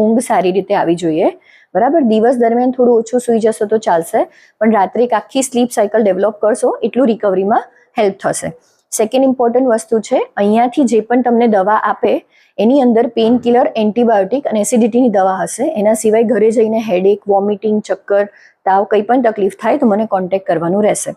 ઊંઘ સારી રીતે આવી જોઈએ, બરાબર. દિવસ દરમિયાન થોડું ઓછું સૂઈ જશો તો ચાલશે, પણ રાત્રે એક આખી સ્લીપ સાયકલ ડેવલપ કરશો એટલું રિકવરીમાં હેલ્પ થશે. સેકન્ડ ઇમ્પોર્ટન્ટ વસ્તુ છે, અહીંયાથી જે પણ તમને દવા આપે એની અંદર પેઇન કિલર, એન્ટીબાયોટિક અને એસિડિટીની દવા હશે. એના સિવાય ઘરે જઈને હેડેક, વોમિટિંગ, ચક્કર, તાવ કંઈ પણ તકલીફ થાય તો મને કોન્ટેક્ટ કરવાનું રહેશે.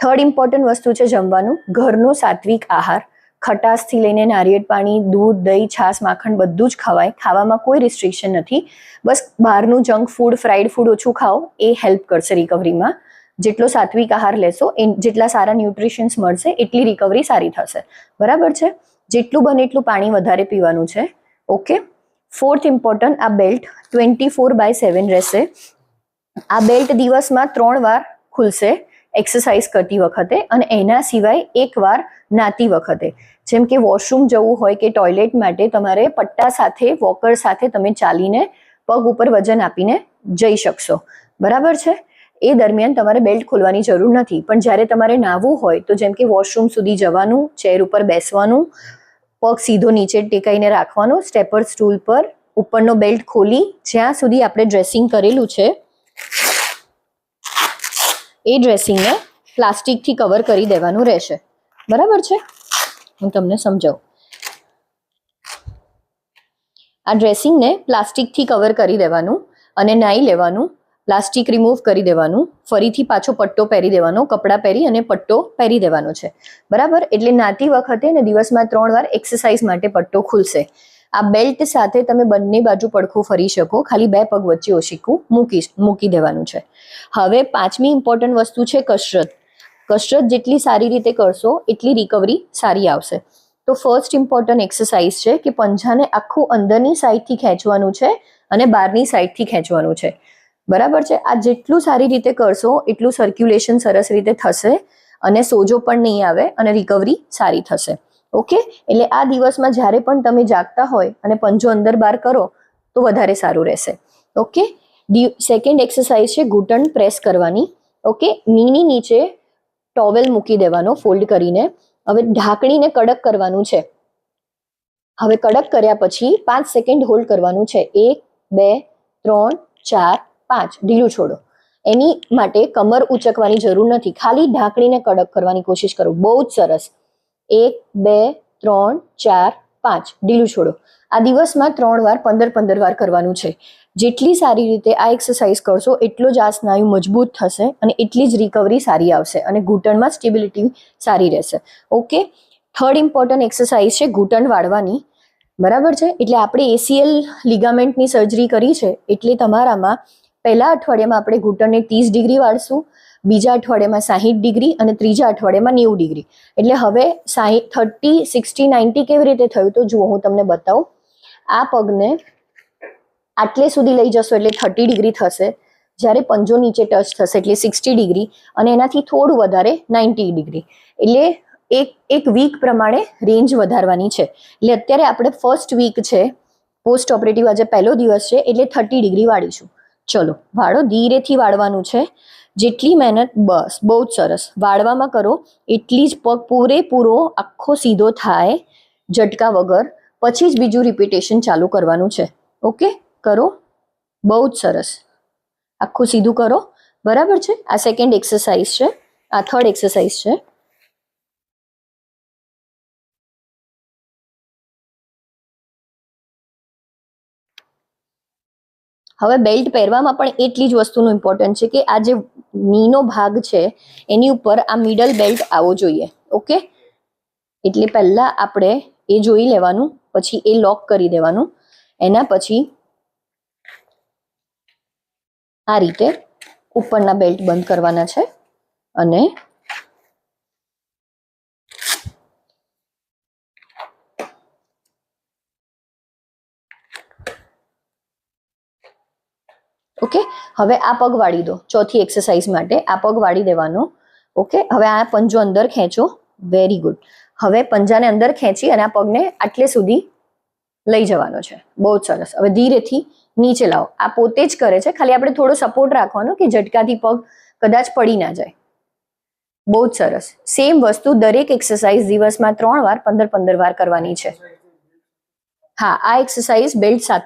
થર્ડ ઇમ્પોર્ટન્ટ વસ્તુ છે જમવાનું. ઘરનો સાત્વિક આહાર, ખટાશથી લઈને નારિયેળ પાણી, દૂધ, દહીં, છાશ, માખણ બધું જ ખવાય. ખાવામાં કોઈ રિસ્ટ્રિક્શન નથી. બસ બહારનું જંક ફૂડ, ફ્રાઈડ ફૂડ ઓછું ખાઓ, એ હેલ્પ કરશે રિકવરીમાં. જેટલો સાત્વિક આહાર લેશો જેટલા સારા ન્યુટ્રિશન્સ મળશે એટલી રિકવરી સારી થશે, બરાબર છે. જેટલું બને એટલું પાણી વધારે પીવાનું છે. ઓકે. ફોર્થ ઇમ્પોર્ટન્ટ, આ બેલ્ટ 24/7 રહેશે. આ બેલ્ટ દિવસમાં 3 વાર ખુલશે એક્સરસાઇઝ કરતી વખતે, અને એના સિવાય 1 વાર નાતી વખતે. જેમ કે વોશરૂમ જવું હોય કે ટોયલેટ માટે તમારે પટ્ટા સાથે, વોકર સાથે તમે ચાલીને પગ ઉપર વજન આપીને જઈ શકશો, બરાબર છે. એ દરમિયાન તમારે બેલ્ટ ખોલવાની જરૂર નથી. પણ જ્યારે તમારે નાહવું હોય તો જેમ કે વોશરૂમ સુધી જવાનું, ચેર ઉપર બેસવાનું, પગ સીધો નીચે ટેકાઈને રાખવાનો, સ્ટેપર સ્ટૂલ પર ઉપરનો બેલ્ટ ખોલી જ્યાં સુધી આપણે ડ્રેસિંગ કરેલું છે એ ડ્રેસિંગને પ્લાસ્ટિકથી કવર કરી દેવાનું રહેશે, બરાબર છે. હું તમને સમજાવું. આ ડ્રેસિંગને પ્લાસ્ટિકથી કવર કરી દેવાનું અને નાહી લેવાનું. પ્લાસ્ટિક રિમૂવ કરી દેવાનું, ફરીથી પાછો પટ્ટો પહેરી દેવાનો, કપડાં પહેરી અને પટ્ટો પહેરી દેવાનો છે, બરાબર. એટલે નાતી વખતે ને દિવસમાં 3 વાર એક્સરસાઇઝ માટે પટ્ટો ખુલશે. આ બેલ્ટ સાથે તમે બંને બાજુ પડખું ફરી શકો, ખાલી 2 પગ વચ્ચે ઓશીકું મૂકી દેવાનું છે. હવે 5મી ઇમ્પોર્ટન્ટ વસ્તુ છે કસરત. કસરત જેટલી સારી રીતે કરશો એટલી રિકવરી સારી આવશે. તો ફર્સ્ટ ઇમ્પોર્ટન્ટ એક્સરસાઇઝ છે કે પંજાને આખું અંદરની સાઈડથી ખેંચવાનું છે અને બહારની સાઈડથી ખેંચવાનું છે, બરાબર છે. આ જેટલું સારી રીતે કરશો એટલું સર્ક્યુલેશન સરસ રીતે થશે અને સોજો પણ નહીં આવે અને રિકવરી સારી થશે. ઓકે. એટલે આ દિવસમાં જ્યારે પણ તમે જાગતા હોય અને પંજો અંદર બહાર કરો તો વધારે સારું રહેશે. ઓકે. સેકન્ડ એક્સરસાઇઝ છે ઘૂંટણ પ્રેસ કરવાની. ઓકે. નીની નીચે ટોવેલ મૂકી દેવાનો ફોલ્ડ કરીને. હવે ઢાંકણીને કડક કરવાનું છે. હવે કડક કર્યા પછી 5 સેકન્ડ હોલ્ડ કરવાનું છે. 1, 2, 3, 4, 5. ઢીલું છોડો. એની માટે કમર ઉચકવાની જરૂર નથી, ખાલી ઢાંકણીને કડક કરવાની કોશિશ કરો. બહુ જ સરસ. 1, 2, 3, 4, 5. ઢીલું છોડો. આ દિવસમાં 3 વાર 15-15 વાર કરવાનું છે. જેટલી સારી રીતે આ એક્સરસાઇઝ કરશો એટલો જ આ સ્નાયુ મજબૂત થશે અને એટલી જ રિકવરી સારી આવશે અને ઘૂંટણમાં સ્ટેબિલિટી સારી રહેશે. ઓકે. થર્ડ ઇમ્પોર્ટન્ટ એક્સરસાઇઝ છે ઘૂંટણ વાળવાની, બરાબર છે. એટલે આપણે ACL લિગામેન્ટની સર્જરી કરી છે, એટલે તમારામાં પહેલા અઠવાડિયામાં આપણે ઘૂંટણને 30 ડિગ્રી વાળશું, બીજા અઠવાડિયામાં 60 ડિગ્રી અને ત્રીજા અઠવાડિયામાં 90 ડિગ્રી. એટલે હવે 30, 60, 90 કેવી રીતે થયું તો જુઓ, હું તમને બતાવું. આ પગને આટલે સુધી લઈ જશો એટલે 30 ડિગ્રી થશે. જ્યારે પંજો નીચે ટચ થશે એટલે 60 ડિગ્રી અને એનાથી થોડું વધારે 90 ડિગ્રી. એટલે એક વીક પ્રમાણે રેન્જ વધારવાની છે. એટલે અત્યારે આપણે ફર્સ્ટ વીક છે, પોસ્ટ ઓપરેટિવ આજે પહેલો દિવસ છે, એટલે 30 ડિગ્રી વાળીશું. ચલો વાળો, ધીરેથી વાળવાનું છે. જેટલી મહેનત, બસ બહુ જ સરસ. વાળવામાં કરો એટલી જ પગ પૂરેપૂરો આખો સીધો થાય ઝટકા વગર, પછી જ બીજું રિપીટેશન ચાલુ કરવાનું છે. ઓકે. કરો. બહુ જ સરસ. આખું સીધું કરો, બરાબર છે. આ સેકન્ડ એક્સરસાઇઝ છે. આ થર્ડ એક્સરસાઇઝ છે. હવે બેલ્ટ પહેરવામાં પણ એટલી જ વસ્તુનું ઇમ્પોર્ટન્ટ છે કે આ જે નીનો ભાગ છે એની ઉપર આ મિડલ બેલ્ટ આવવો જોઈએ. ઓકે. એટલે પહેલા આપણે એ જોઈ લેવાનું, પછી એ લોક કરી દેવાનું. એના પછી આ રીતે ઉપરના બેલ્ટ બંધ કરવાના છે અને ઓકે. હવે આ પગ વાળી દો. ચોથી એક્સરસાઇઝ માટે આ પગ વાળી દેવાનો. ઓકે. હવે આ પંજો અંદર ખેંચો. Very good. હવે પંજાને અંદર ખેંચી અને આ પગને આટલે સુધી લઈ જવાનો છે. બહુ જ સરસ. હવે ધીરેથી નીચે લાવો. આ પોતે જ કરે છે, ખાલી આપણે થોડો સપોર્ટ રાખવાનો કે ઝટકાથી પગ કદાચ પડી ના જાય. બહુ જ સરસ. સેમ વસ્તુ દરેક એક્સરસાઇઝ દિવસમાં 3 વાર 15-15 વાર કરવાની છે. હા, આ એક્સરસાઇઝ બેલ્ટ સાથે